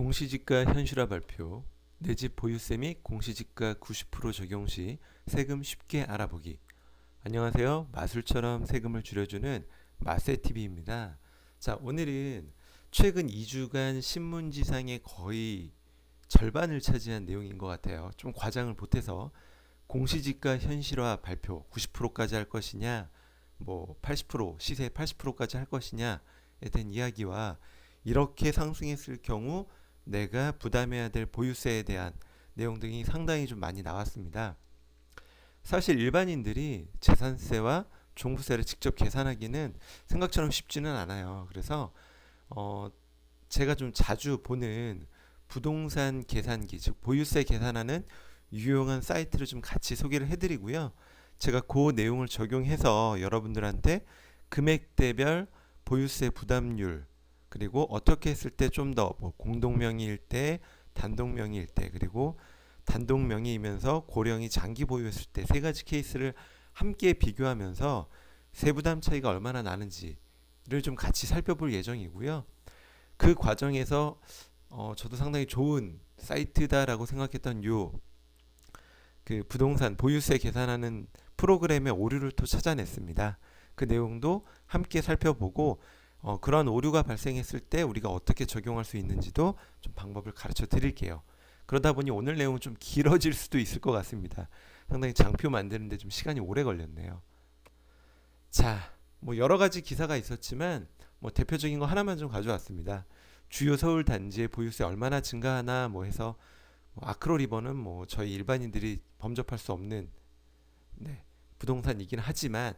공시지가 현실화 발표, 내 집 보유세 및 공시지가 90% 적용 시 세금 쉽게 알아보기. 안녕하세요. 마술처럼 세금을 줄여주는 마세TV입니다. 자, 오늘은 최근 2주간 신문지상의 거의 절반을 차지한 내용인 것 같아요. 좀 과장을 보태서 공시지가 현실화 발표 90%까지 할 것이냐, 뭐 80%, 시세 80%까지 할 것이냐에 대한 이야기와 이렇게 상승했을 경우 내가 부담해야 될 보유세에 대한 내용 등이 상당히 좀 많이 나왔습니다. 사실 일반인들이 재산세와 종부세를 직접 계산하기는 생각처럼 쉽지는 않아요. 그래서 제가 좀 자주 보는 부동산 계산기, 즉 보유세 계산하는 유용한 사이트를 좀 같이 소개를 해드리고요. 제가 그 내용을 적용해서 여러분들한테 금액대별 보유세 부담률, 그리고 어떻게 했을 때 좀 더 공동명의일 때, 단독명의일 때, 그리고 단독명의이면서 고령이 장기 보유했을 때 세 가지 케이스를 함께 비교하면서 세부담 차이가 얼마나 나는지를 좀 같이 살펴볼 예정이고요. 그 과정에서 저도 상당히 좋은 사이트다라고 생각했던 그 부동산 보유세 계산하는 프로그램의 오류를 또 찾아냈습니다. 그 내용도 함께 살펴보고 그런 오류가 발생했을 때 우리가 어떻게 적용할 수 있는지도 좀 방법을 가르쳐 드릴게요. 그러다 보니 오늘 내용은 좀 길어질 수도 있을 것 같습니다. 상당히 장표 만드는데 좀 시간이 오래 걸렸네요. 자, 뭐 여러 가지 기사가 있었지만 뭐 대표적인 거 하나만 좀 가져왔습니다. 주요 서울 단지의 보유세 얼마나 증가하나 뭐 해서 아크로리버는 뭐 저희 일반인들이 범접할 수 없는 부동산이긴 하지만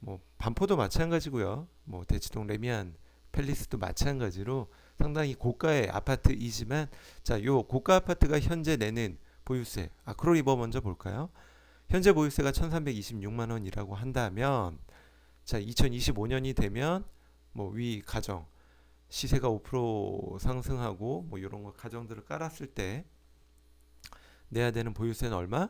뭐 반포도 마찬가지고요. 뭐 대치동 레미안 팰리스도 마찬가지로 상당히 고가의 아파트이지만 자, 요 고가 아파트가 현재 내는 보유세 아크로리버 먼저 볼까요? 현재 보유세가 1326만 원이라고 한다면 자, 2025년이 되면 뭐 위 가정 시세가 5% 상승하고 뭐 이런 거 가정들을 깔았을 때 내야 되는 보유세는 얼마?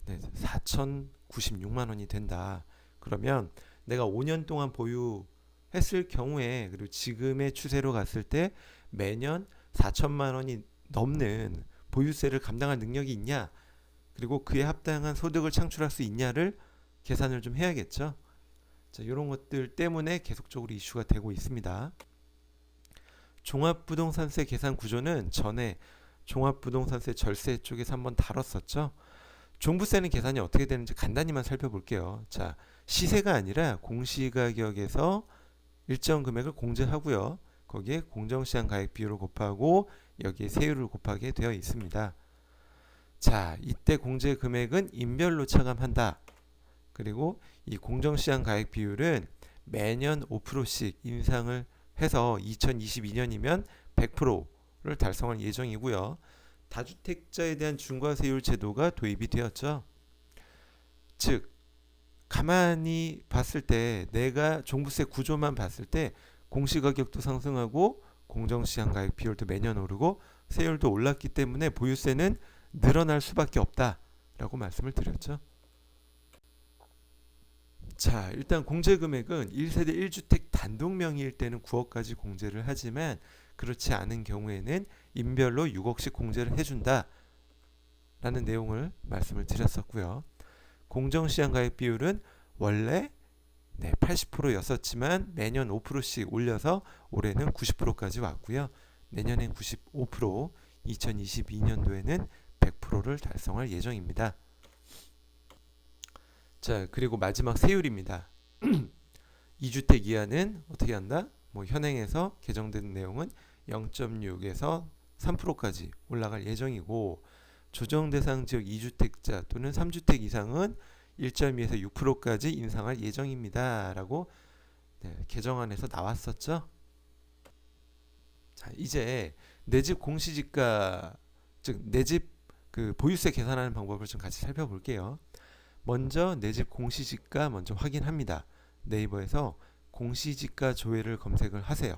네, 4,096만 원이 된다. 그러면 내가 5년 동안 보유했을 경우에 그리고 지금의 추세로 갔을 때 매년 4천만 원이 넘는 보유세를 감당할 능력이 있냐, 그리고 그에 합당한 소득을 창출할 수 있냐를 계산을 좀 해야겠죠. 자, 이런 것들 때문에 계속적으로 이슈가 되고 있습니다. 종합부동산세 계산 구조는 전에 종합부동산세 절세 쪽에서 한번 다뤘었죠. 종부세는 계산이 어떻게 되는지 간단히만 살펴볼게요. 자, 시세가 아니라 공시가격에서 일정 금액을 공제하고요. 거기에 공정시장 가액 비율을 곱하고 여기에 세율을 곱하게 되어 있습니다. 자, 이때 공제 금액은 인별로 차감한다. 그리고 이 공정시장 가액 비율은 매년 5%씩 인상을 해서 2022년이면 100%를 달성할 예정이고요. 다주택자에 대한 중과세율 제도가 도입이 되었죠. 즉 가만히 봤을 때 내가 종부세 구조만 봤을 때 공시가격도 상승하고 공정시장 가액 비율도 매년 오르고 세율도 올랐기 때문에 보유세는 늘어날 수밖에 없다라고 말씀을 드렸죠. 자, 일단 공제 금액은 1세대 1주택 단독 명의일 때는 9억까지 공제를 하지만 그렇지 않은 경우에는 인별로 6억씩 공제를 해준다 라는 내용을 말씀을 드렸었고요. 공정시장 가액 비율은 원래 80%였었지만 매년 5%씩 올려서 올해는 90%까지 왔고요. 내년엔 95%, 2022년도에는 100%를 달성할 예정입니다. 자, 그리고 마지막 세율입니다. 2주택 이하는 어떻게 한다? 뭐 현행에서 개정된 내용은 0.6에서 3%까지 올라갈 예정이고 조정 대상 지역 2주택자 또는 3주택 이상은 1.2에서 6%까지 인상할 예정입니다. 라고 개정안에서 나왔었죠. 자, 이제 내 집 공시지가, 즉 내 집 그 보유세 계산하는 방법을 좀 같이 살펴볼게요. 먼저 내 집 공시지가 먼저 확인합니다. 네이버에서 공시지가 조회를 검색을 하세요.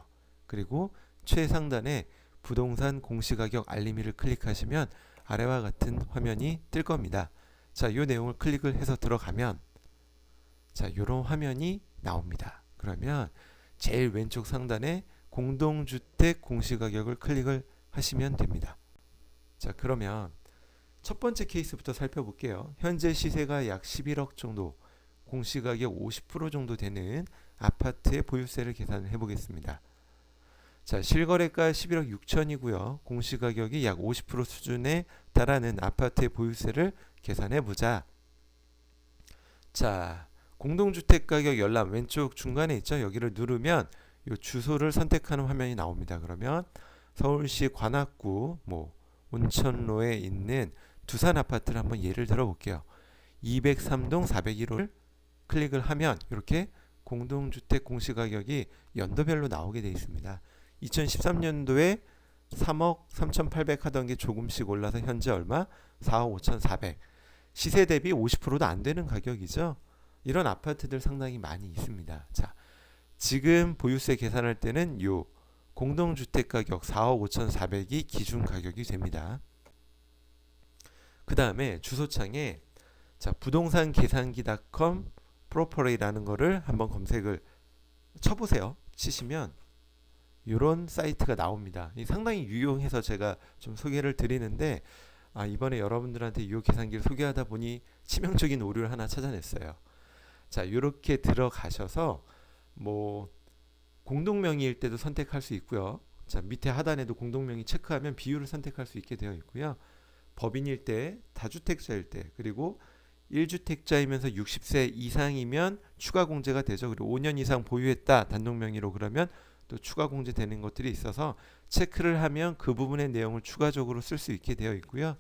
그리고 최상단에 부동산 공시가격 알림이를 클릭하시면 아래와 같은 화면이 뜰 겁니다. 자, 이 내용을 클릭을 해서 들어가면 자, 이런 화면이 나옵니다. 그러면 제일 왼쪽 상단에 공동주택 공시가격을 클릭을 하시면 됩니다. 자, 그러면 첫 번째 케이스부터 살펴볼게요. 현재 시세가 약 11억 정도, 공시가격 50% 정도 되는 아파트의 보유세를 계산을 해보겠습니다. 자, 실거래가 11억 6천이고요. 공시가격이 약 50% 수준에 달하는 아파트의 보유세를 계산해보자. 자, 공동주택 가격 열람 왼쪽 중간에 있죠. 여기를 누르면 이 주소를 선택하는 화면이 나옵니다. 그러면 서울시 관악구 온천로에 있는 두산 아파트를 한번 예를 들어 볼게요. 203동 401호를 클릭을 하면 이렇게 공동주택 공시가격이 연도별로 나오게 되어 있습니다. 2013년도에 3억 3,800 하던 게 조금씩 올라서 현재 얼마? 4억 5,400. 시세 대비 50%도 안 되는 가격이죠. 이런 아파트들 상당히 많이 있습니다. 자, 지금 보유세 계산할 때는 요 공동주택 가격 4억 5,400이 기준 가격이 됩니다. 그 다음에 주소창에 자, 부동산 계산기.com 프로퍼레이라는 거를 한번 검색을 쳐보세요. 치시면 이런 사이트가 나옵니다. 상당히 유용해서 제가 좀 소개를 드리는데 이번에 여러분들한테 이 계산기를 소개하다 보니 치명적인 오류를 하나 찾아냈어요. 자, 이렇게 들어가셔서 공동명의일 때도 선택할 수 있고요. 자, 밑에 하단에도 공동명의 체크하면 비율을 선택할 수 있게 되어 있고요. 법인일 때, 다주택자일 때, 그리고 1주택자이면서 60세 이상이면 추가 공제가 되죠. 그리고 5년 이상 보유했다 단독명의로 그러면 또 추가 공제되는 것들이 있어서 체크를 하면 그 부분의 내용을 추가적으로 쓸 수 있게 되어 있고요.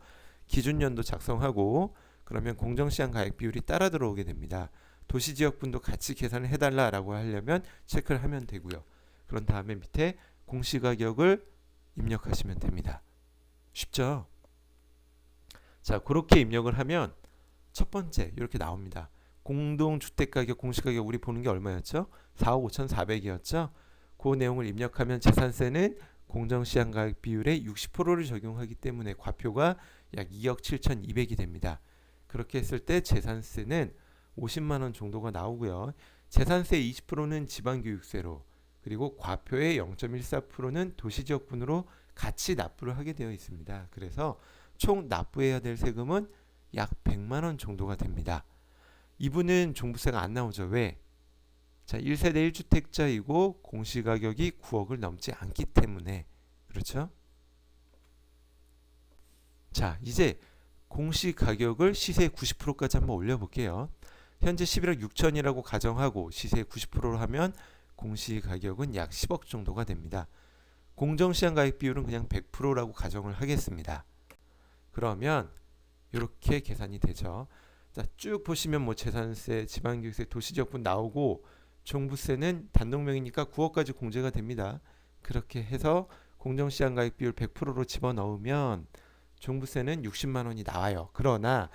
기준연도 작성하고 그러면 공정시장 가액 비율이 따라 들어오게 됩니다. 도시지역분도 같이 계산을 해달라고 하려면 체크를 하면 되고요. 그런 다음에 밑에 공시가격을 입력하시면 됩니다. 쉽죠? 자, 그렇게 입력을 하면 첫 번째 이렇게 나옵니다. 공동주택가격 공시가격 우리 보는 게 얼마였죠? 4억 5,400이었죠? 그 내용을 입력하면 재산세는 공정시장가격 비율의 60%를 적용하기 때문에 과표가 약 2억 7,200이 됩니다. 그렇게 했을 때 재산세는 50만원 정도가 나오고요. 재산세 20%는 지방교육세로 그리고 과표의 0.14%는 도시지역분으로 같이 납부를 하게 되어 있습니다. 그래서 총 납부해야 될 세금은 약 100만원 정도가 됩니다. 이분은 종부세가 안 나오죠. 왜? 자, 1세대 1주택자이고 공시가격이 9억을 넘지 않기 때문에 그렇죠? 자, 이제 공시가격을 시세 90%까지 한번 올려볼게요. 현재 11억 6천이라고 가정하고 시세 90%로 하면 공시가격은 약 10억 정도가 됩니다. 공정시장가액 비율은 그냥 100%라고 가정을 하겠습니다. 그러면 이렇게 계산이 되죠. 자, 쭉 보시면 재산세, 지방교육세, 도시지역분 나오고 종부세는 단독명의니까 9억까지 공제가 됩니다. 그렇게 해서 공정시장가액 비율 100%로 집어넣으면 종부세는 60만 원이 나와요. 그러나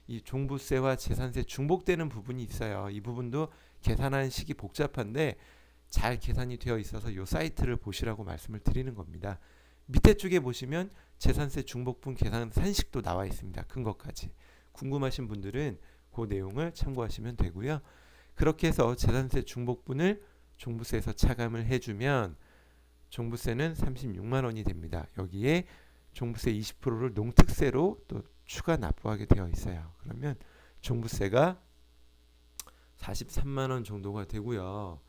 이 종부세와 재산세 중복되는 부분이 있어요. 이 부분도 계산하는 식이 복잡한데 잘 계산이 되어 있어서 이 사이트를 보시라고 말씀을 드리는 겁니다. 밑에 쪽에 보시면 재산세 중복분 계산 산식도 나와 있습니다. 큰 것까지. 궁금하신 분들은 그 내용을 참고하시면 되고요. 그렇게 해서 재산세 중복분을 종부세에서 차감을 해주면 종부세는 36만 원이 됩니다. 여기에 종부세 20%를 농특세로 또 추가 납부하게 되어 있어요. 그러면 종부세가 43만 원 정도가 되고요.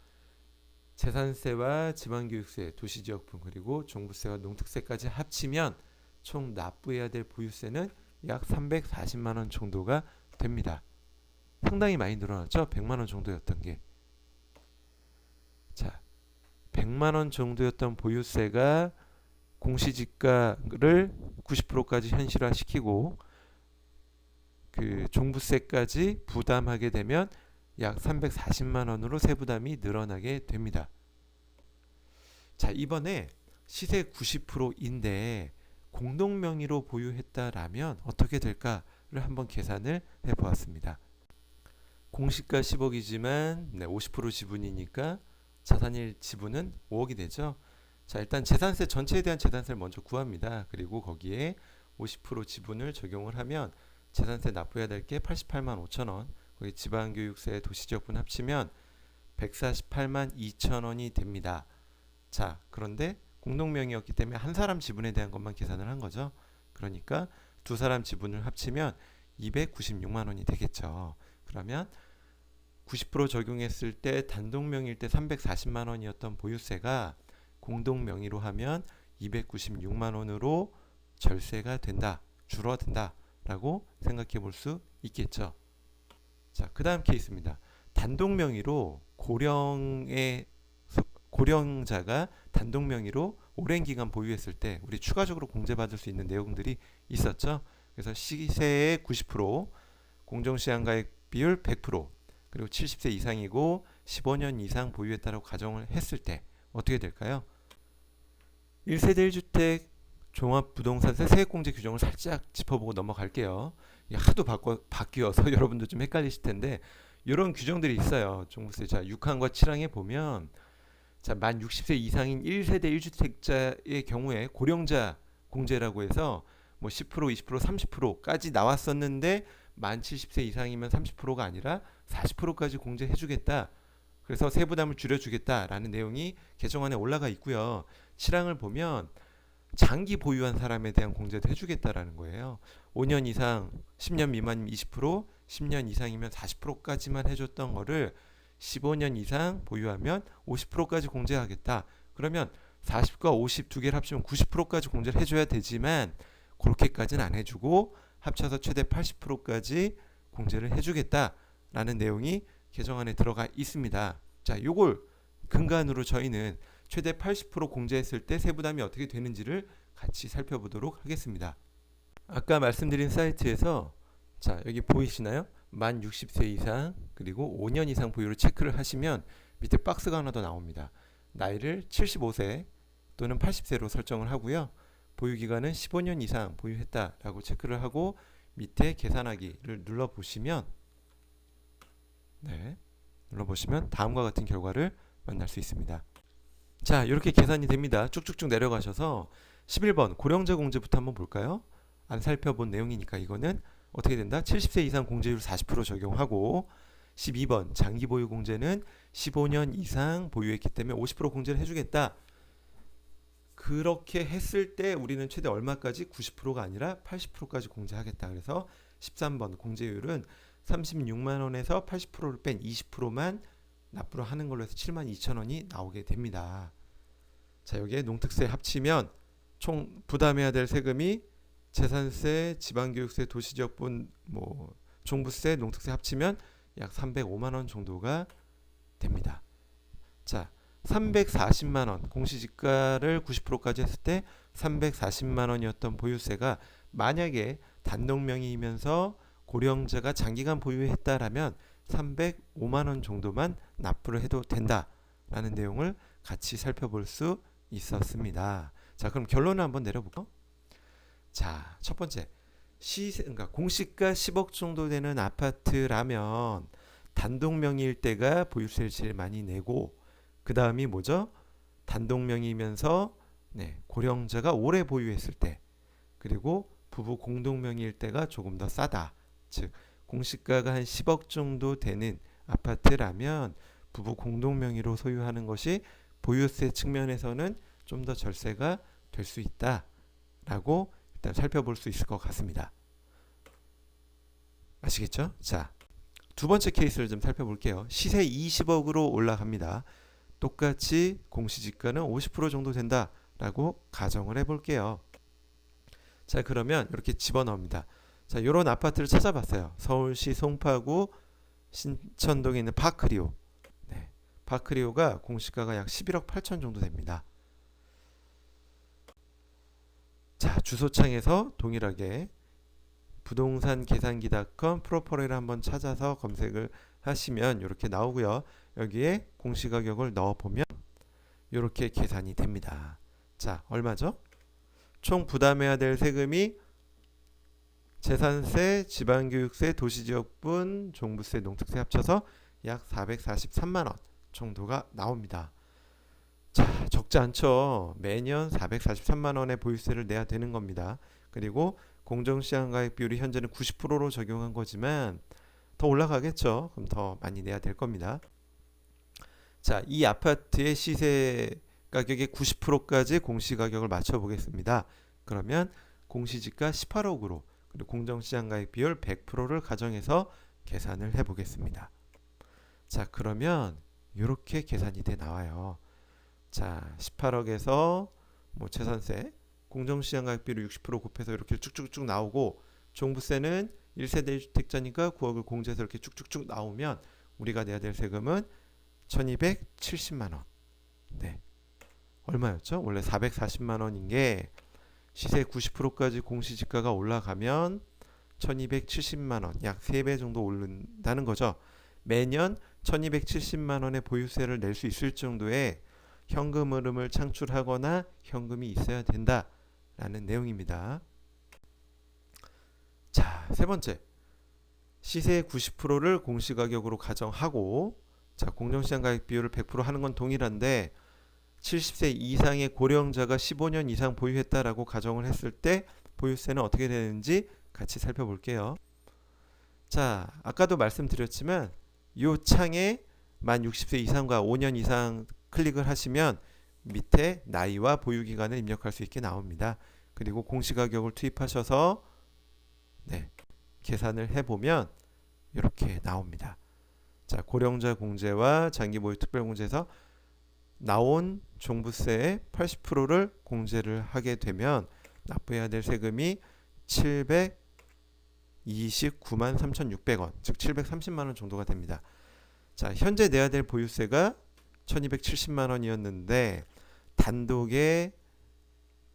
재산세와 지방교육세, 도시지역분 그리고 종부세와 농특세까지 합치면 총 납부해야 될 보유세는 약 340만 원 정도가 됩니다. 상당히 많이 늘어났죠? 100만 원 정도였던 게. 자, 100만 원 정도였던 보유세가 공시지가를 90%까지 현실화시키고 그 종부세까지 부담하게 되면 약 340만 원으로 세부담이 늘어나게 됩니다. 자, 이번에 시세 90%인데 공동명의로 보유했다라면 어떻게 될까를 한번 계산을 해보았습니다. 공시가 10억이지만 50% 지분이니까 자산일 지분은 5억이 되죠. 자, 일단 재산세 전체에 대한 재산세를 먼저 구합니다. 그리고 거기에 50% 지분을 적용을 하면 재산세 납부해야 될 게 88만 5천 원, 거기 지방교육세, 도시지역분 합치면 148만 2천 원이 됩니다. 자, 그런데 공동명의였기 때문에 한 사람 지분에 대한 것만 계산을 한 거죠. 그러니까 두 사람 지분을 합치면 296만 원이 되겠죠. 그러면 90% 적용했을 때 단독 명의일 때 340만 원이었던 보유세가 공동 명의로 하면 296만 원으로 절세가 된다, 줄어든다 라고 생각해 볼 수 있겠죠. 자, 그 다음 케이스입니다. 단독 명의로 고령자가 단독 명의로 오랜 기간 보유했을 때 우리 추가적으로 공제받을 수 있는 내용들이 있었죠. 그래서 시세의 90%, 공정시장가액 비율 100%, 그리고 70세 이상이고 15년 이상 보유했다고 가정을 했을 때 어떻게 될까요? 1세대 1주택 종합부동산세 세액공제 규정을 살짝 짚어보고 넘어갈게요. 이게 하도 바뀌어서 여러분도 좀 헷갈리실 텐데 이런 규정들이 있어요. 종부세. 자, 6항과 7항에 보면 자, 만 60세 이상인 1세대 1주택자의 경우에 고령자 공제라고 해서 뭐 10%, 20%, 30%까지 나왔었는데 만 70세 이상이면 30%가 아니라 40%까지 공제해 주겠다. 그래서 세부담을 줄여주겠다라는 내용이 개정안에 올라가 있고요. 7항을 보면 장기 보유한 사람에 대한 공제도 해주겠다라는 거예요. 5년 이상, 10년 미만이면 20%, 10년 이상이면 40%까지만 해줬던 거를 15년 이상 보유하면 50%까지 공제하겠다. 그러면 40과 50 두 개를 합치면 90%까지 공제를 해줘야 되지만 그렇게까지는 안 해주고 합쳐서 최대 80%까지 공제를 해주겠다라는 내용이 개정안에 들어가 있습니다. 자, 요걸 근간으로 저희는 최대 80% 공제했을 때 세부담이 어떻게 되는지를 같이 살펴보도록 하겠습니다. 아까 말씀드린 사이트에서 자, 여기 보이시나요? 만 60세 이상 그리고 5년 이상 보유를 체크를 하시면 밑에 박스가 하나 더 나옵니다. 나이를 75세 또는 80세로 설정을 하고요. 보유기간은 15년 이상 보유했다라고 체크를 하고 밑에 계산하기를 눌러보시면 눌러보시면 다음과 같은 결과를 만날 수 있습니다. 자, 이렇게 계산이 됩니다. 쭉쭉쭉 내려가셔서 11번 고령자 공제부터 한번 볼까요? 안 살펴본 내용이니까 이거는 어떻게 된다? 70세 이상 공제율 40% 적용하고 12번 장기 보유 공제는 15년 이상 보유했기 때문에 50% 공제를 해주겠다. 그렇게 했을 때 우리는 최대 얼마까지? 90%가 아니라 80%까지 공제하겠다. 그래서 13번 공제율은 36만 원에서 80%를 뺀 20%만 납부를 하는 걸로 해서 72,000원이 나오게 됩니다. 자, 여기에 농특세 합치면 총 부담해야 될 세금이 재산세, 지방교육세, 도시지역분, 종부세, 농특세 합치면 약 305만 원 정도가 됩니다. 자, 340만 원 공시지가를 90%까지 했을 때 340만 원이었던 보유세가 만약에 단독 명의이면서 고령자가 장기간 보유했다라면 305만 원 정도만 납부를 해도 된다라는 내용을 같이 살펴볼 수 있었습니다. 자, 그럼 결론을 한번 내려볼까요? 자, 첫 번째 그러니까 공시가 10억 정도 되는 아파트라면 단독 명의일 때가 보유세를 제일 많이 내고 그 다음이 뭐죠? 단독 명의이면서 고령자가 오래 보유했을 때 그리고 부부 공동 명의일 때가 조금 더 싸다. 즉 공시가가 한 10억 정도 되는 아파트라면 부부 공동 명의로 소유하는 것이 보유세 측면에서는 좀 더 절세가 될 수 있다라고 일단 살펴볼 수 있을 것 같습니다. 아시겠죠? 자, 두 번째 케이스를 좀 살펴볼게요. 시세 20억으로 올라갑니다. 똑같이 공시지가는 50% 정도 된다라고 가정을 해볼게요. 자, 그러면 이렇게 집어넣습니다. 자, 이런 아파트를 찾아봤어요. 서울시 송파구 신천동에 있는 파크리오. 파크리오가 공시가가 약 11억 8천 정도 됩니다. 자, 주소창에서 동일하게 부동산 계산기.com 프로퍼레를 한번 찾아서 검색을 하시면 이렇게 나오고요. 여기에 공시가격을 넣어보면 이렇게 계산이 됩니다. 자, 얼마죠? 총 부담해야 될 세금이 재산세, 지방교육세, 도시지역분, 종부세, 농특세 합쳐서 약 443만 원 정도가 나옵니다. 자, 적지 않죠. 매년 443만 원의 보유세를 내야 되는 겁니다. 그리고 공정시장가액 비율이 현재는 90%로 적용한 거지만 더 올라가겠죠. 그럼 더 많이 내야 될 겁니다. 자, 이 아파트의 시세 가격의 90%까지 공시가격을 맞춰 보겠습니다. 그러면 공시지가 18억으로 그리고 공정시장가액 비율 100%를 가정해서 계산을 해 보겠습니다. 자, 그러면 이렇게 계산이 돼 나와요. 자, 18억에서 뭐 재산세, 공정시장가액 비율 60% 곱해서 이렇게 쭉쭉쭉 나오고, 종부세는 1세대 1주택자니까 9억을 공제해서 이렇게 쭉쭉쭉 나오면 우리가 내야 될 세금은 1270만 원. 네. 얼마였죠? 원래 440만 원인 게 시세 90%까지 공시지가가 올라가면 1270만 원, 약 3배 정도 오른다는 거죠. 매년 1270만 원의 보유세를 낼 수 있을 정도의 현금 흐름을 창출하거나 현금이 있어야 된다라는 내용입니다. 자, 세 번째. 시세의 90%를 공시가격으로 가정하고, 자, 공정시장가액 비율을 100% 하는 건 동일한데 70세 이상의 고령자가 15년 이상 보유했다라고 가정을 했을 때 보유세는 어떻게 되는지 같이 살펴볼게요. 자, 아까도 말씀드렸지만 이 창에 만 60세 이상과 5년 이상 클릭을 하시면 밑에 나이와 보유기간을 입력할 수 있게 나옵니다. 그리고 공시가격을 투입하셔서 네, 계산을 해보면 이렇게 나옵니다. 자, 고령자 공제와 장기보유 특별공제에서 나온 종부세의 80%를 공제를 하게 되면 납부해야 될 세금이 729만 3,600원, 즉 730만 원 정도가 됩니다. 자, 현재 내야 될 보유세가 1270만 원이었는데 단독의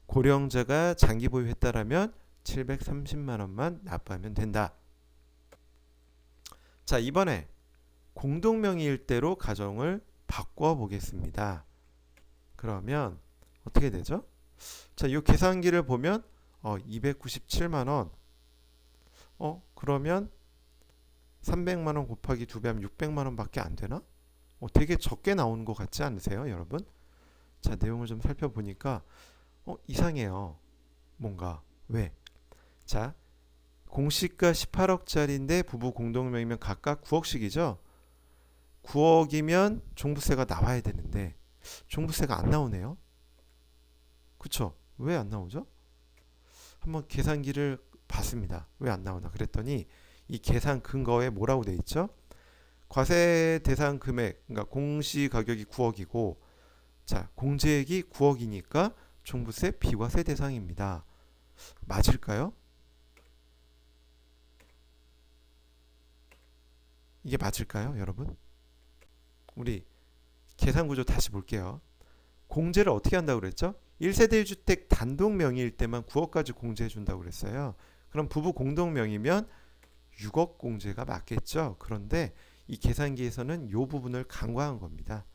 고령자가 장기 보유했다라면 730만 원만 납부하면 된다. 자, 이번에 공동명의일대로 가정을 바꿔 보겠습니다. 그러면 어떻게 되죠? 자, 이 계산기를 보면 297만 원. 그러면 300만 원 곱하기 2배 하면 600만 원밖에 안 되나? 되게 적게 나오는 것 같지 않으세요, 여러분? 자, 내용을 좀 살펴보니까 이상해요. 뭔가. 왜? 자, 공시가 18억짜리인데 부부 공동명의면 각각 9억씩이죠? 9억이면 종부세가 나와야 되는데 종부세가 안 나오네요. 그쵸? 왜 안 나오죠? 한번 계산기를 봤습니다. 왜 안 나오나 그랬더니 이 계산 근거에 뭐라고 돼 있죠? 과세 대상 금액, 그러니까 공시 가격이 9억이고, 자, 공제액이 9억이니까 종부세 비과세 대상입니다. 맞을까요? 이게 맞을까요, 여러분? 우리 계산 구조 다시 볼게요. 공제를 어떻게 한다고 그랬죠? 1세대 1주택 단독 명의일 때만 9억까지 공제해 준다고 그랬어요. 그럼 부부 공동 명의면 6억 공제가 맞겠죠? 그런데 이 계산기에서는 이 부분을 간과한 겁니다.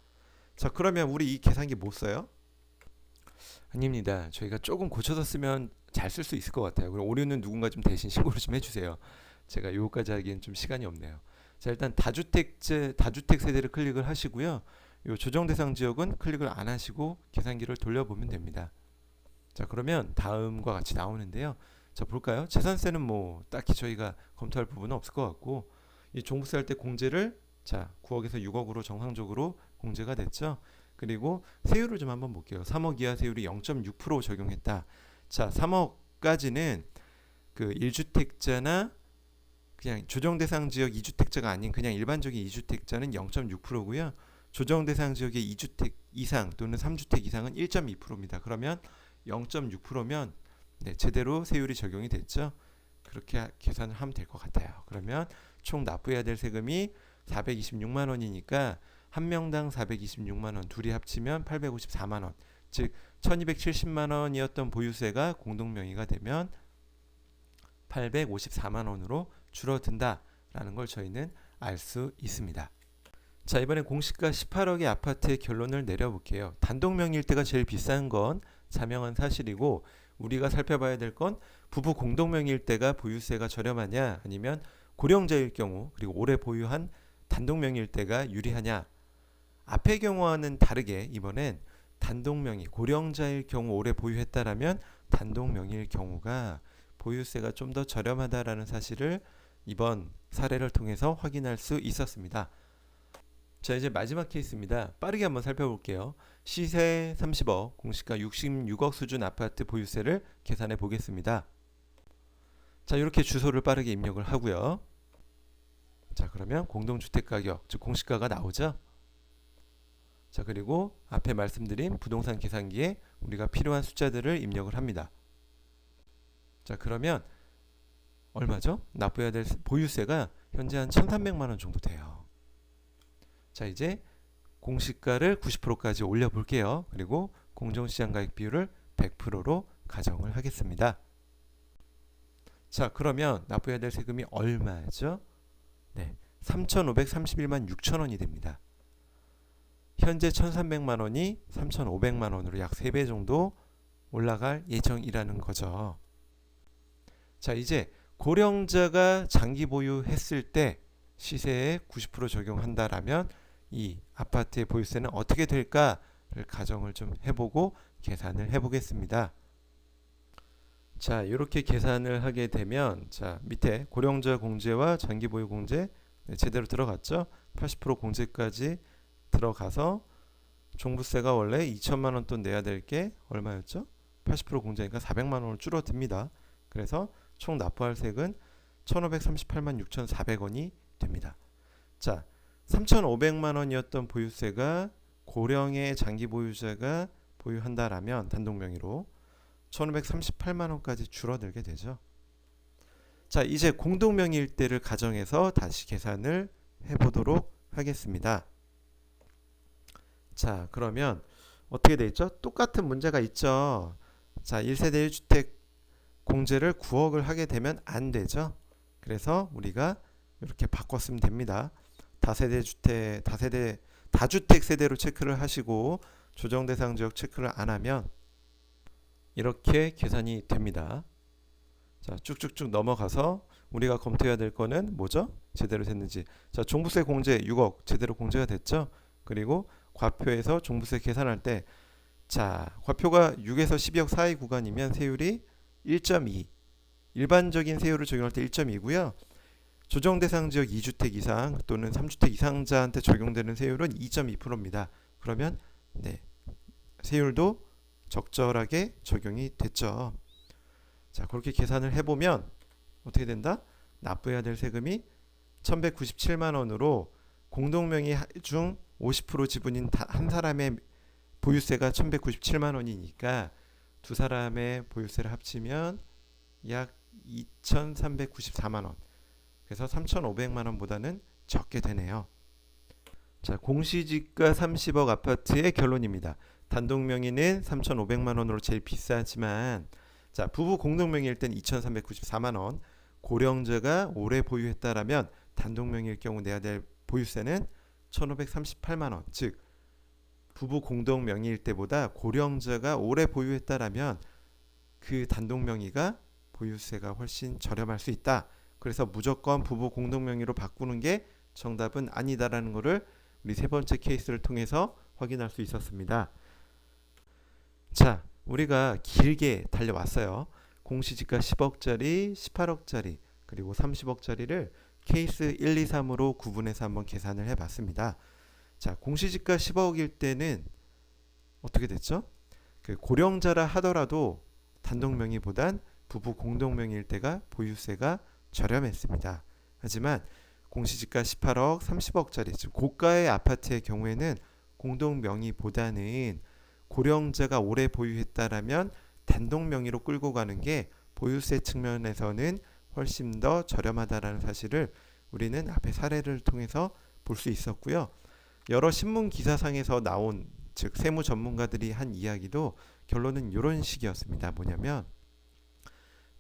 자, 그러면 우리 이 계산기 못 써요? 아닙니다. 저희가 조금 고쳐서 쓰면 잘 쓸 수 있을 것 같아요. 그럼 오류는 누군가 좀 대신 신고를 좀 해주세요. 제가 요거까지 하기엔 좀 시간이 없네요. 자, 일단 다주택 세대를 클릭을 하시고요. 요 조정 대상 지역은 클릭을 안 하시고 계산기를 돌려보면 됩니다. 자, 그러면 다음과 같이 나오는데요. 자, 볼까요? 재산세는 뭐 딱히 저희가 검토할 부분은 없을 것 같고, 이 종부세 할 때 공제를 자 9억에서 6억으로 정상적으로 공제가 됐죠. 그리고 세율을 좀 한번 볼게요. 3억 이하 세율이 0.6% 적용했다. 자, 3억까지는 그 1주택자나 그냥 조정 대상 지역 2주택자가 아닌 그냥 일반적인 2주택자는 0.6%고요. 조정 대상 지역의 2주택 이상 또는 3주택 이상은 1.2%입니다. 그러면 0.6%면 네, 제대로 세율이 적용이 됐죠. 그렇게 계산을 하면 될 것 같아요. 그러면 총 납부해야 될 세금이 426만 원이니까 한 명당 426만 원, 둘이 합치면 854만 원. 즉 1270만 원이었던 보유세가 공동명의가 되면 854만 원으로 줄어든다라는 걸 저희는 알 수 있습니다. 자, 이번엔 공시가 18억의 아파트의 결론을 내려볼게요. 단독 명의일 때가 제일 비싼 건 자명한 사실이고, 우리가 살펴봐야 될 건 부부 공동 명의일 때가 보유세가 저렴하냐, 아니면 고령자일 경우 그리고 오래 보유한 단독 명의일 때가 유리하냐. 앞의 경우와는 다르게 이번엔 단독 명의, 고령자일 경우 오래 보유했다라면 단독 명의일 경우가 보유세가 좀 더 저렴하다라는 사실을 이번 사례를 통해서 확인할 수 있었습니다. 자, 이제 마지막 케이스입니다. 빠르게 한번 살펴볼게요. 시세 30억, 공시가 66억 수준 아파트 보유세를 계산해 보겠습니다. 자, 이렇게 주소를 빠르게 입력을 하고요. 자, 그러면 공동주택 가격, 즉 공시가가 나오죠. 자, 그리고 앞에 말씀드린 부동산 계산기에 우리가 필요한 숫자들을 입력을 합니다. 자, 그러면 얼마죠? 납부해야 될 보유세가 현재 한 1,300만 원 정도 돼요. 자, 이제 공시가를 90%까지 올려 볼게요. 그리고 공정시장가액 비율을 100%로 가정을 하겠습니다. 자, 그러면 납부해야 될 세금이 얼마죠? 네, 3,531만 6천 원이 됩니다. 현재 1,300만 원이 3,500만 원으로 약 3배 정도 올라갈 예정이라는 거죠. 자, 이제 고령자가 장기 보유했을 때 시세에 90% 적용한다라면 이 아파트의 보유세는 어떻게 될까를 가정을 좀 해보고 계산을 해보겠습니다. 자, 이렇게 계산을 하게 되면 자, 밑에 고령자 공제와 장기 보유 공제 제대로 들어갔죠? 80% 공제까지 들어가서 종부세가 원래 2천만 원 돈 내야 될 게 얼마였죠? 80% 공제니까 400만 원을 줄어듭니다. 그래서 총 납부할 세금은 1,538만 6,400원이 됩니다. 자, 3,500만 원이었던 보유세가 고령의 장기 보유자가 보유한다라면 단독 명의로 1,538만 원까지 줄어들게 되죠. 자, 이제 공동 명의일 때를 가정해서 다시 계산을 해보도록 하겠습니다. 자, 그러면 어떻게 돼 있죠? 똑같은 문제가 있죠. 자, 1세대 1주택 공제를 9억을 하게 되면 안 되죠. 그래서 우리가 이렇게 바꿨으면 됩니다. 다주택 세대로 체크를 하시고 조정 대상 지역 체크를 안 하면 이렇게 계산이 됩니다. 자, 쭉쭉쭉 넘어가서 우리가 검토해야 될 거는 뭐죠? 제대로 됐는지. 자, 종부세 공제 6억 제대로 공제가 됐죠? 그리고 과표에서 종부세 계산할 때 자, 과표가 6에서 12억 사이 구간이면 세율이 1.2. 일반적인 세율을 적용할 때 1.2고요. 조정 대상 지역 2주택 이상 또는 3주택 이상자한테 적용되는 세율은 2.2%입니다. 그러면 네, 세율도 적절하게 적용이 됐죠. 자, 그렇게 계산을 해보면 어떻게 된다? 납부해야 될 세금이 1,197만 원으로 공동명의 중 50% 지분인 한 사람의 보유세가 1,197만 원이니까 두 사람의 보유세를 합치면 약 2,394만 원. 그래서 3,500만 원보다는 적게 되네요. 자, 공시지가 30억 아파트의 결론입니다. 단독 명의는 3,500만 원으로 제일 비싸지만 자, 부부 공동 명의일 땐 2,394만 원. 고령자가 오래 보유했다라면 단독 명의일 경우 내야 될 보유세는 1,538만 원. 즉 부부 공동 명의일 때보다 고령자가 오래 보유했다라면 그 단독 명의가 보유세가 훨씬 저렴할 수 있다. 그래서 무조건 부부 공동 명의로 바꾸는 게 정답은 아니다라는 것을 우리 세 번째 케이스를 통해서 확인할 수 있었습니다. 자, 우리가 길게 달려왔어요. 공시지가 10억짜리, 18억짜리, 그리고 30억짜리를 케이스 1, 2, 3으로 구분해서 한번 계산을 해봤습니다. 자, 공시지가 10억일 때는 어떻게 됐죠? 그 고령자라 하더라도 단독 명의보단 부부 공동 명의일 때가 보유세가 저렴했습니다. 하지만 공시지가 18억, 30억짜리, 즉 고가의 아파트의 경우에는 공동 명의보다는 고령자가 오래 보유했다라면 단독 명의로 끌고 가는 게 보유세 측면에서는 훨씬 더 저렴하다라는 사실을 우리는 앞에 사례를 통해서 볼 수 있었고요. 여러 신문 기사상에서 나온 즉 세무 전문가들이 한 이야기도 결론은 이런 식이었습니다. 뭐냐면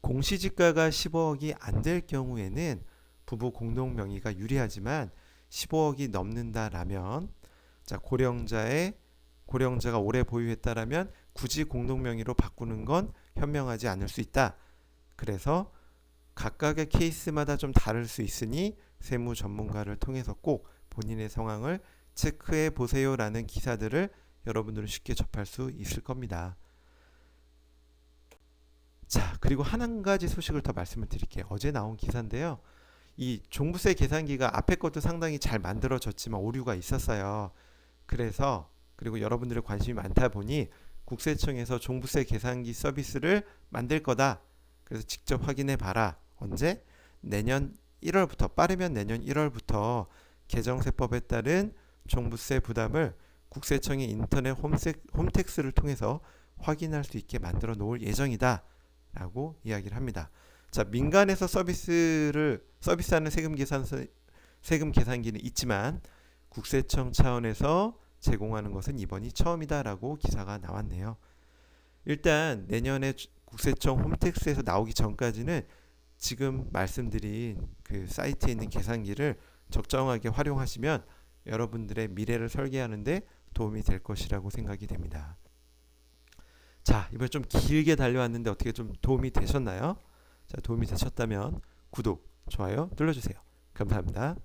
공시지가가 15억이 안 될 경우에는 부부 공동 명의가 유리하지만 15억이 넘는다라면 자, 고령자가 오래 보유했다라면 굳이 공동 명의로 바꾸는 건 현명하지 않을 수 있다. 그래서 각각의 케이스마다 좀 다를 수 있으니 세무 전문가를 통해서 꼭 본인의 상황을 체크해 보세요라는 기사들을 여러분들은 쉽게 접할 수 있을 겁니다. 자, 그리고 한 가지 소식을 더 말씀을 드릴게요. 어제 나온 기사인데요. 이 종부세 계산기가 앞에 것도 상당히 잘 만들어졌지만 오류가 있었어요. 그래서 그리고 여러분들의 관심이 많다 보니 국세청에서 종부세 계산기 서비스를 만들 거다. 그래서 직접 확인해 봐라. 언제? 내년 1월부터, 빠르면 내년 1월부터 개정세법에 따른 종부세 부담을 국세청의 인터넷 홈택스를 통해서 확인할 수 있게 만들어 놓을 예정이다 라고 이야기를 합니다. 자, 민간에서 서비스하는 세금 계산기는 있지만 국세청 차원에서 제공하는 것은 이번이 처음이다라고 기사가 나왔네요. 일단 내년에 국세청 홈택스에서 나오기 전까지는 지금 말씀드린 그 사이트에 있는 계산기를 적정하게 활용하시면 여러분들의 미래를 설계하는데 도움이 될 것이라고 생각이 됩니다. 자, 이번에 좀 길게 달려왔는데 어떻게 좀 도움이 되셨나요? 자, 도움이 되셨다면 구독, 좋아요 눌러주세요. 감사합니다.